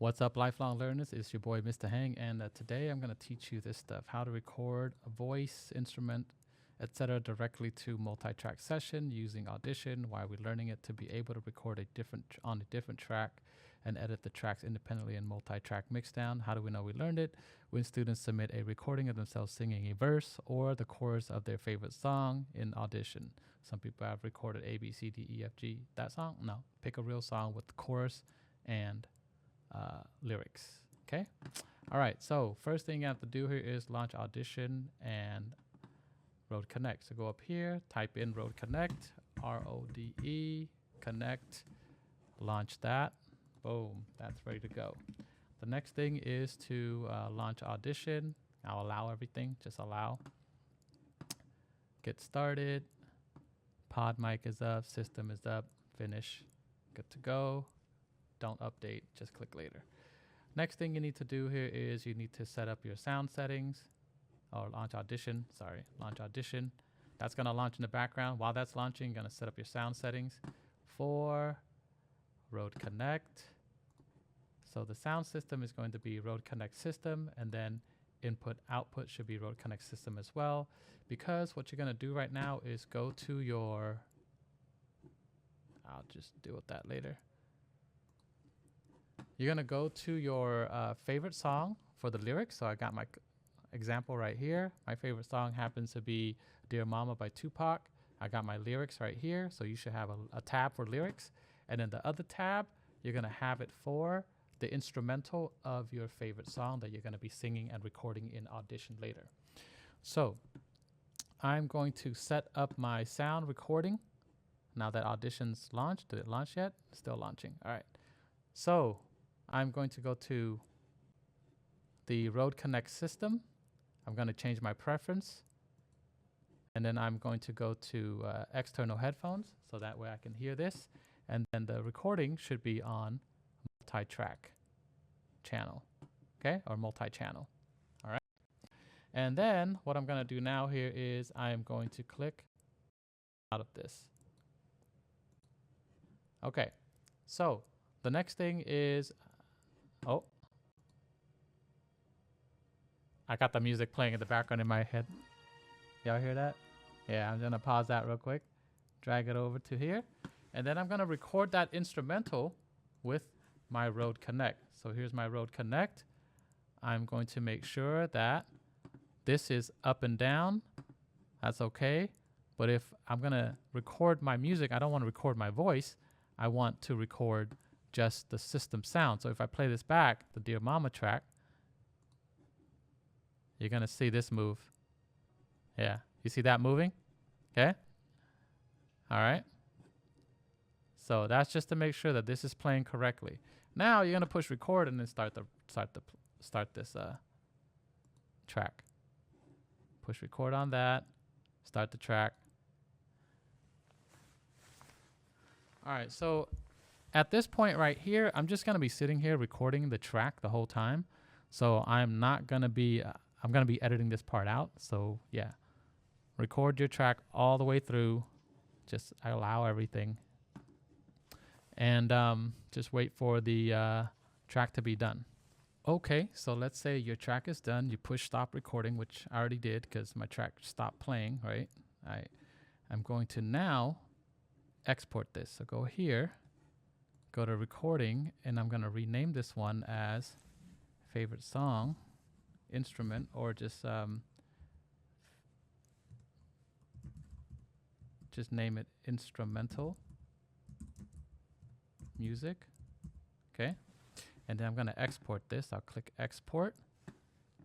What's up, lifelong learners? It's your boy, Mr. Hang, and today I'm going to teach you this stuff: how to record a voice, instrument, etc., directly to multi-track session using Audition. Why we're learning it: to be able to record on a different track and edit the tracks independently in multi-track mixdown. How do we know we learned it? When students submit a recording of themselves singing a verse or the chorus of their favorite song in Audition. Some people have recorded A, B, C, D, E, F, G. That song? No. Pick a real song with the chorus and lyrics. Okay. All right. So first thing you have to do here is launch Audition and Rode Connect. So go up here, type in Rode Connect, RODE Connect, launch that. Boom. That's ready to go. The next thing is to launch Audition. I'll allow everything. Just allow. Get started. Pod mic is up. System is up. Finish. Good to go. Don't update, just click later. Next thing you need to do here is you need to set up your sound settings, or launch Audition. That's going to launch in the background. While that's launching, you're going to set up your sound settings for Rode Connect. So the sound system is going to be Rode Connect system, and then input output should be Rode Connect system as well, because what you're going to do right now is go to your, I'll just deal with that later. You're going to go to your favorite song for the lyrics. So I got my example right here. My favorite song happens to be Dear Mama by Tupac. I got my lyrics right here. So you should have a tab for lyrics. And then the other tab, you're going to have it for the instrumental of your favorite song that you're going to be singing and recording in Audition later. So I'm going to set up my sound recording. Now that Audition's launched. Did it launch yet? Still launching. All right. So I'm going to go to the Rode Connect system. I'm going to change my preference. And then I'm going to go to external headphones, so that way I can hear this. And then the recording should be on multi-track channel, okay, or multi-channel. All right. And then what I'm going to do now here is I am going to click out of this. Okay. So the next thing is, oh, I got the music playing in the background in my head. Y'all hear that? Yeah, I'm gonna pause that real quick, drag it over to here, and then I'm gonna record that instrumental with my Rode Connect. So here's my Rode Connect. I'm going to make sure that this is up and down. That's okay. But if I'm gonna record my music, I don't want to record my voice. I want to record just the system sound. So if I play this back, the Dear Mama track, you're going to see this move. Yeah. You see that moving? Okay. All right. So that's just to make sure that this is playing correctly. Now you're going to push record and then start this track. Push record on that. Start the track. All right. So at this point right here, I'm just going to be sitting here recording the track the whole time. So I'm not going to be, I'm going to be editing this part out. So yeah, record your track all the way through. Just allow everything. And just wait for the track to be done. Okay, so let's say your track is done. You push stop recording, which I already did because my track stopped playing, right? I'm going to now export this. So go here. Go to recording, and I'm going to rename this one as favorite song, instrument, or just name it instrumental music. Okay. And then I'm going to export this. I'll click export.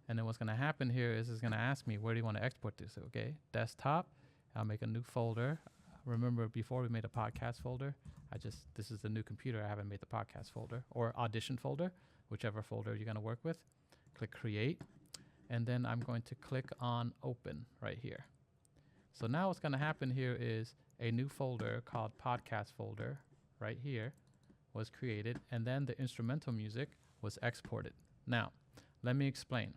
And then what's going to happen here is it's going to ask me, where do you want to export this? Okay. Desktop. I'll make a new folder. Remember, before we made a podcast folder, this is the new computer. I haven't made the podcast folder or Audition folder, whichever folder you're going to work with. Click create. And then I'm going to click on open right here. So now what's going to happen here is a new folder called podcast folder right here was created. And then the instrumental music was exported. Now, let me explain.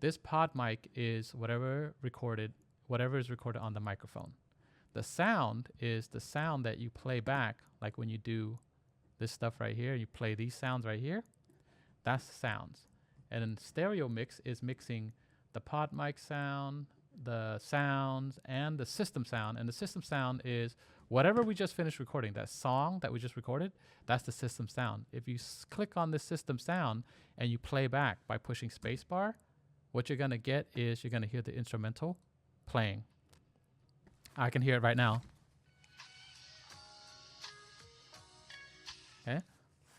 This pod mic is whatever is recorded on the microphone. The sound is the sound that you play back, like when you do this stuff right here, you play these sounds right here. That's sounds. And then stereo mix is mixing the pod mic sound, the sounds, and the system sound. And the system sound is whatever we just finished recording, that song that we just recorded, that's the system sound. If you click on the system sound and you play back by pushing spacebar, what you're going to get is you're going to hear the instrumental playing. I can hear it right now. Okay.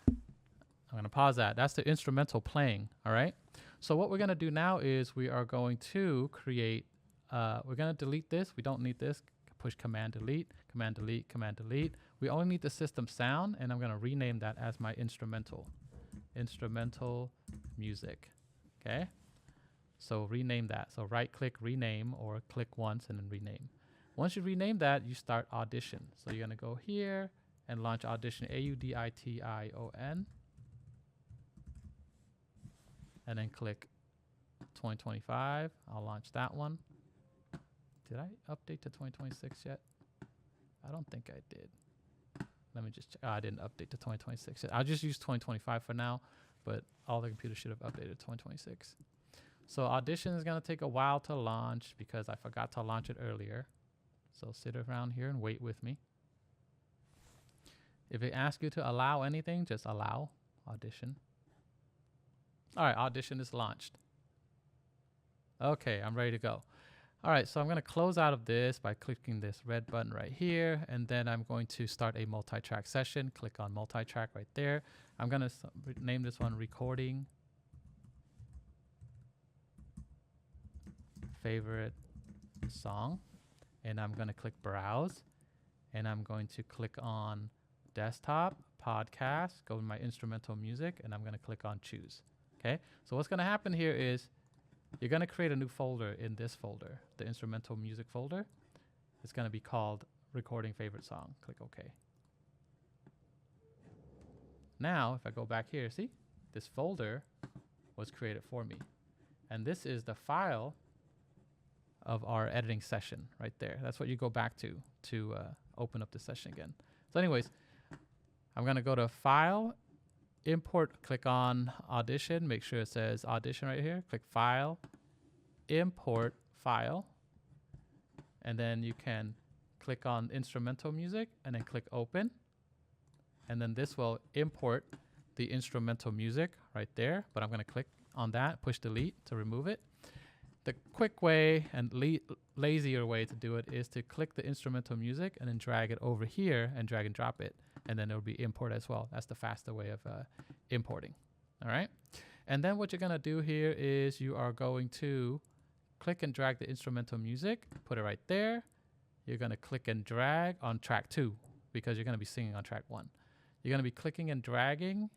I'm going to pause that. That's the instrumental playing. All right. So what we're going to do now is we are going to create, we're going to delete this. We don't need this. Push command delete, command delete, command delete. We only need the system sound, and I'm going to rename that as my instrumental music. Okay. So rename that. So right click, rename, or click once and then rename. Once you rename that, you start Audition. So you're going to go here and launch Audition, Audition. And then click 2025. I'll launch that one. Did I update to 2026 yet? I don't think I did. Let me just check. I didn't update to 2026 yet. I'll just use 2025 for now, but all the computers should have updated 2026. So Audition is going to take a while to launch because I forgot to launch it earlier. So sit around here and wait with me. If it asks you to allow anything, just allow Audition. All right, Audition is launched. Okay, I'm ready to go. All right, so I'm going to close out of this by clicking this red button right here, and then I'm going to start a multi-track session. Click on multi-track right there. I'm going to name this one Recording Favorite Song, and I'm going to click Browse, and I'm going to click on Desktop, Podcast, go to my instrumental music, and I'm going to click on Choose. Okay, so what's going to happen here is you're going to create a new folder in this folder, the instrumental music folder. It's going to be called Recording Favorite Song. Click OK. Now, if I go back here, see, this folder was created for me. And this is the file of our editing session right there. That's what you go back to open up the session again. So anyways, I'm going to go to File, Import, click on Audition, make sure it says Audition right here. Click File, Import File, and then you can click on Instrumental Music and then click Open. And then this will import the instrumental music right there, but I'm going to click on that, push delete to remove it. The quick way and lazier way to do it is to click the instrumental music and then drag it over here and drag and drop it. And then it'll be import as well. That's the faster way of importing. All right. And then what you're going to do here is you are going to click and drag the instrumental music, put it right there. You're going to click and drag on track 2 because you're going to be singing on track 1. You're going to be clicking and dragging.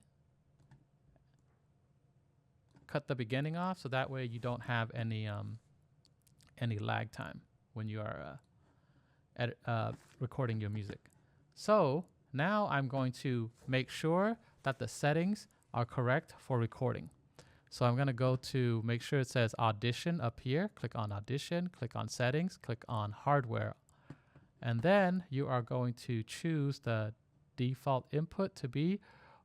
Cut the beginning off so that way you don't have any lag time when you are recording your music. So now I'm going to make sure that the settings are correct for recording. So I'm going to go to make sure it says Audition up here. Click on Audition, click on Settings, click on Hardware. And then you are going to choose the default input to be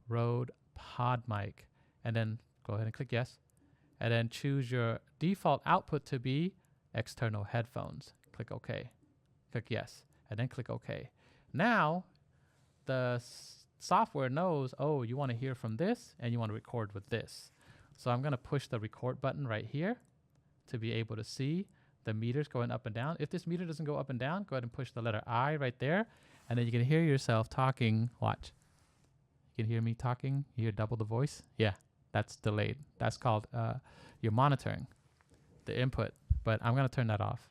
Rode Pod Mic. And then go ahead and click Yes. And then choose your default output to be external headphones. Click OK. Click Yes. And then click OK. Now, the software knows, oh, you want to hear from this and you want to record with this. So I'm going to push the record button right here to be able to see the meters going up and down. If this meter doesn't go up and down, go ahead and push the letter I right there. And then you can hear yourself talking. Watch. You can hear me talking. You hear double the voice. Yeah, that's delayed. That's called you're monitoring the input. But I'm going to turn that off,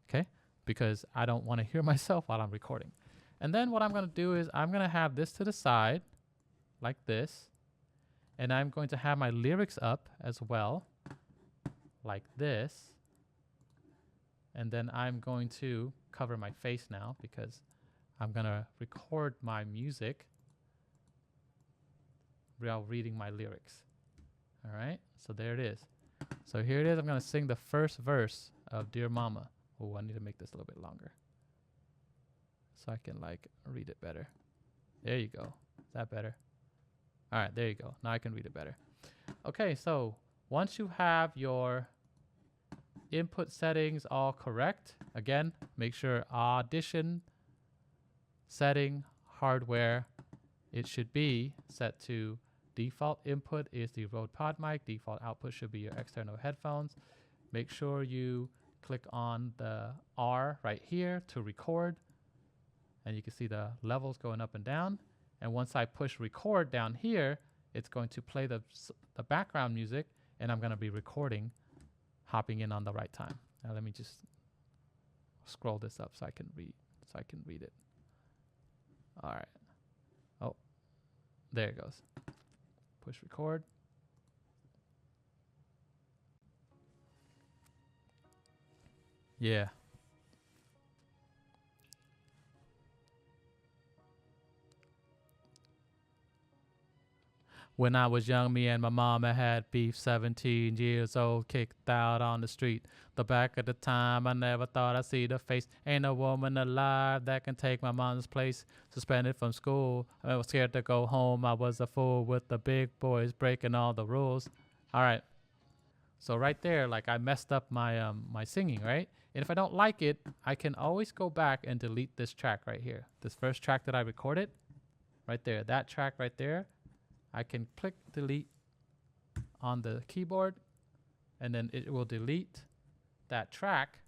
okay? Because I don't want to hear myself while I'm recording. And then what I'm going to do is I'm going to have this to the side like this. And I'm going to have my lyrics up as well like this. And then I'm going to cover my face now because I'm going to record my music while reading my lyrics. All right, so there it is. So here it is. I'm going to sing the first verse of Dear Mama. Oh, I need to make this a little bit longer so I can like read it better. There you go. Is that better? All right, there you go. Now I can read it better. Okay, so once you have your input settings all correct, again, make sure Audition setting hardware, it should be set to default input is the Rode Pod mic, default output should be your external headphones. Make sure you click on the R right here to record, and you can see the levels going up and down. And once I push record down here, it's going to play the background music, and I'm going to be recording, hopping in on the right time. Now let me just scroll this up so I can read it. All right. Oh, there it goes. Push record. Yeah. When I was young, me and my mama had beef, 17 years old, kicked out on the street. The back of the time, I never thought I'd see the face. Ain't a woman alive that can take my mom's place. Suspended from school, I was scared to go home. I was a fool with the big boys breaking all the rules. All right. So right there, like I messed up my my singing, right? And if I don't like it, I can always go back and delete this track right here. This first track that I recorded, right there, that track right there. I can click delete on the keyboard, and then it will delete that track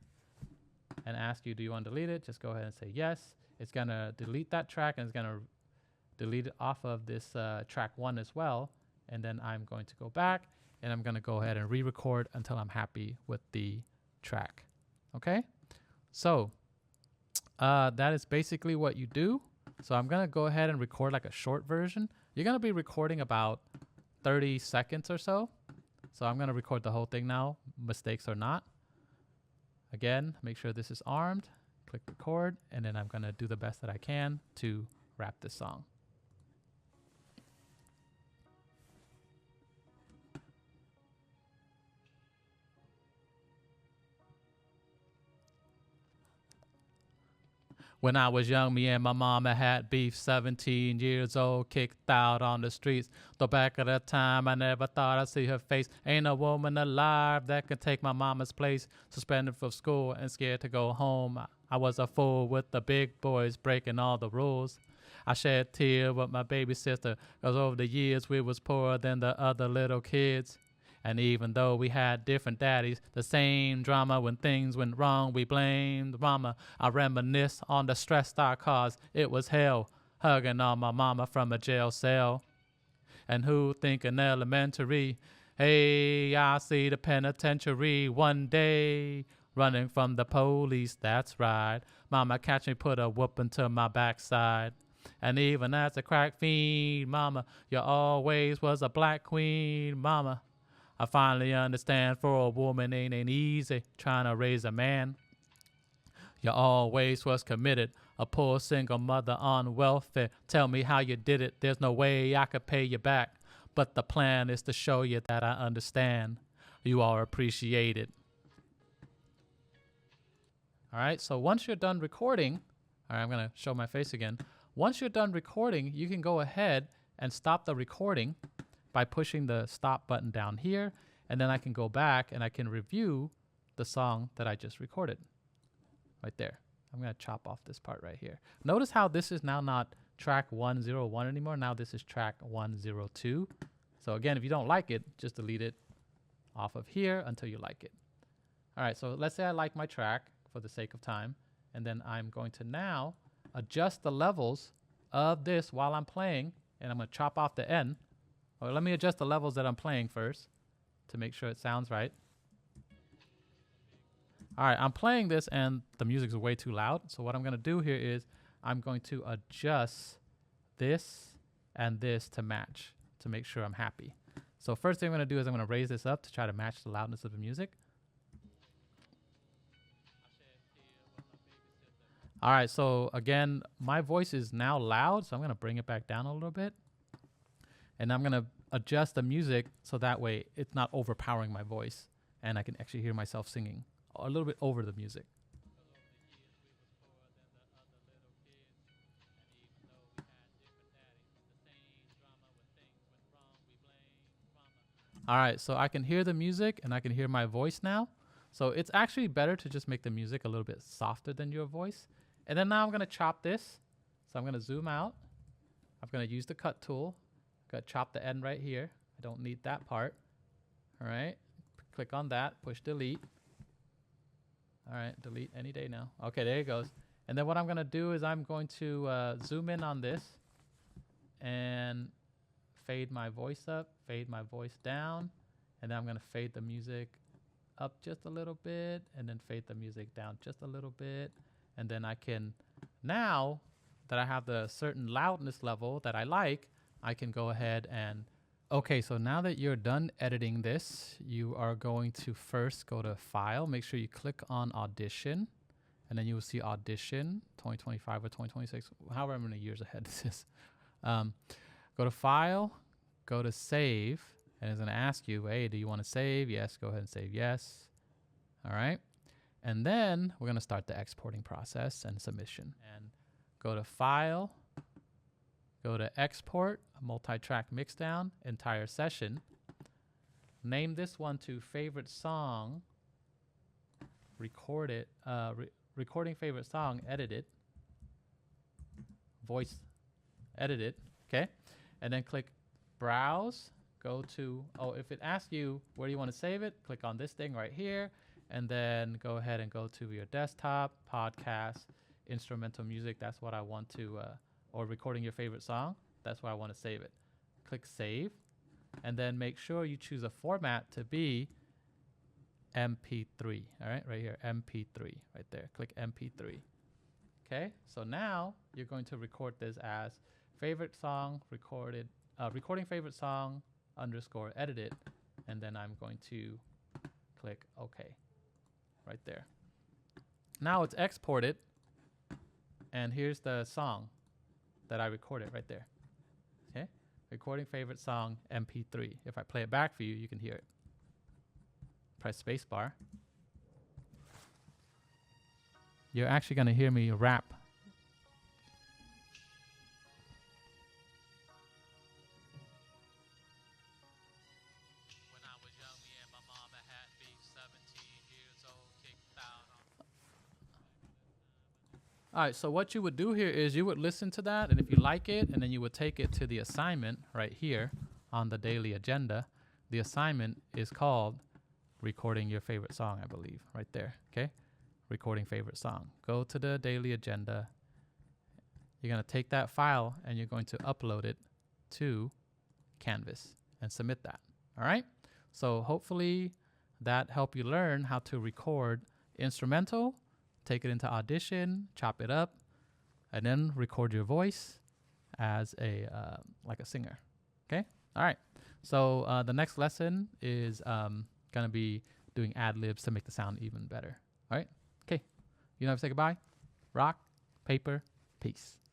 and ask you, do you want to delete it? Just go ahead and say yes. It's going to delete that track, and it's going to delete it off of this track 1 as well. And then I'm going to go back, and I'm going to go ahead and re-record until I'm happy with the track. Okay? So that is basically what you do. So I'm going to go ahead and record like a short version. You're going to be recording about 30 seconds or so. So I'm going to record the whole thing now, mistakes or not. Again, make sure this is armed. Click record, and then I'm going to do the best that I can to rap this song. When I was young, me and my mama had beef, 17 years old, kicked out on the streets. The back of the time, I never thought I'd see her face. Ain't a woman alive that could take my mama's place. Suspended from school and scared to go home. I was a fool with the big boys breaking all the rules. I shed tears with my baby sister, 'cause over the years we was poorer than the other little kids. And even though we had different daddies, the same drama when things went wrong, we blamed mama. I reminisce on the stress I caused. It was hell, hugging on my mama from a jail cell. And who think in elementary, hey, I see the penitentiary one day, running from the police, that's right. Mama catch me, put a whooping to my backside. And even as a crack fiend, mama, you always was a black queen, mama. I finally understand for a woman ain't easy trying to raise a man. You always was committed, a poor single mother on welfare. Tell me how you did it, there's no way I could pay you back. But the plan is to show you that I understand. You are appreciated. All right, so once you're done recording, all right, I'm going to show my face again. Once you're done recording, you can go ahead and stop the recording by pushing the stop button down here, and then I can go back and I can review the song that I just recorded right there. I'm going to chop off this part right here. Notice how this is now not track 101 anymore. Now this is track 102. So again, if you don't like it, just delete it off of here until you like it. All right, so let's say I like my track for the sake of time, and then I'm going to now adjust the levels of this while I'm playing, and I'm going to chop off the end. Or let me adjust the levels that I'm playing first to make sure it sounds right. All right, I'm playing this and the music's way too loud. So what I'm going to do here is I'm going to adjust this and this to match to make sure I'm happy. So first thing I'm going to do is I'm going to raise this up to try to match the loudness of the music. All right, so again, my voice is now loud, so I'm going to bring it back down a little bit. And I'm going to adjust the music so that way it's not overpowering my voice and I can actually hear myself singing a little bit over the music. All right, so I can hear the music and I can hear my voice now. So it's actually better to just make the music a little bit softer than your voice. And then now I'm going to chop this. So I'm going to zoom out. I'm going to use the cut tool. I'm going to chop the end right here. I don't need that part. All right, click on that, push delete. All right, delete any day now. Okay, there it goes. And then what I'm going to do is I'm going to zoom in on this and fade my voice up, fade my voice down, and then I'm going to fade the music up just a little bit and then fade the music down just a little bit. And then I can, now that I have the certain loudness level that I like, I can go ahead and, okay, so now that you're done editing this, you are going to first go to File, make sure you click on Audition, and then you will see Audition 2025 or 2026, however many years ahead this is. Go to File, go to Save, and it's going to ask you, hey, do you want to save? Yes, go ahead and save yes. All right. And then we're going to start the exporting process and submission. And go to File, go to Export, multi-track mixdown, entire session. Name this one to favorite song, record it, recording favorite song, edit it, voice, edit it, okay? And then click Browse, go to, oh, if it asks you where do you want to save it, click on this thing right here, and then go ahead and go to your desktop, podcast, instrumental music, that's what I want to, or recording your favorite song, that's where I want to save it. Click Save, and then make sure you choose a format to be MP3, all right, right here, MP3, right there, click MP3. Okay, so now you're going to record this as favorite song recorded, recording favorite song _ edited, and then I'm going to click OK, right there. Now it's exported, and here's the song that I recorded right there. Okay, recording favorite song MP3. If I play it back for you, you can hear it. Press spacebar. You're actually going to hear me rap. When I was young, me and my mama had beef, 17 years old, kicked out on. All right, so what you would do here is you would listen to that, and if you like it, and then you would take it to the assignment right here on the daily agenda. The assignment is called recording your favorite song, I believe, right there, okay? Recording favorite song. Go to the daily agenda. You're going to take that file and you're going to upload it to Canvas and submit that, all right? So hopefully that helped you learn how to record instrumental, take it into Audition, chop it up, and then record your voice as a like a singer, okay? All right, so the next lesson is going to be doing ad-libs to make the sound even better. All right? Okay. You know how to say goodbye? Rock, paper, peace.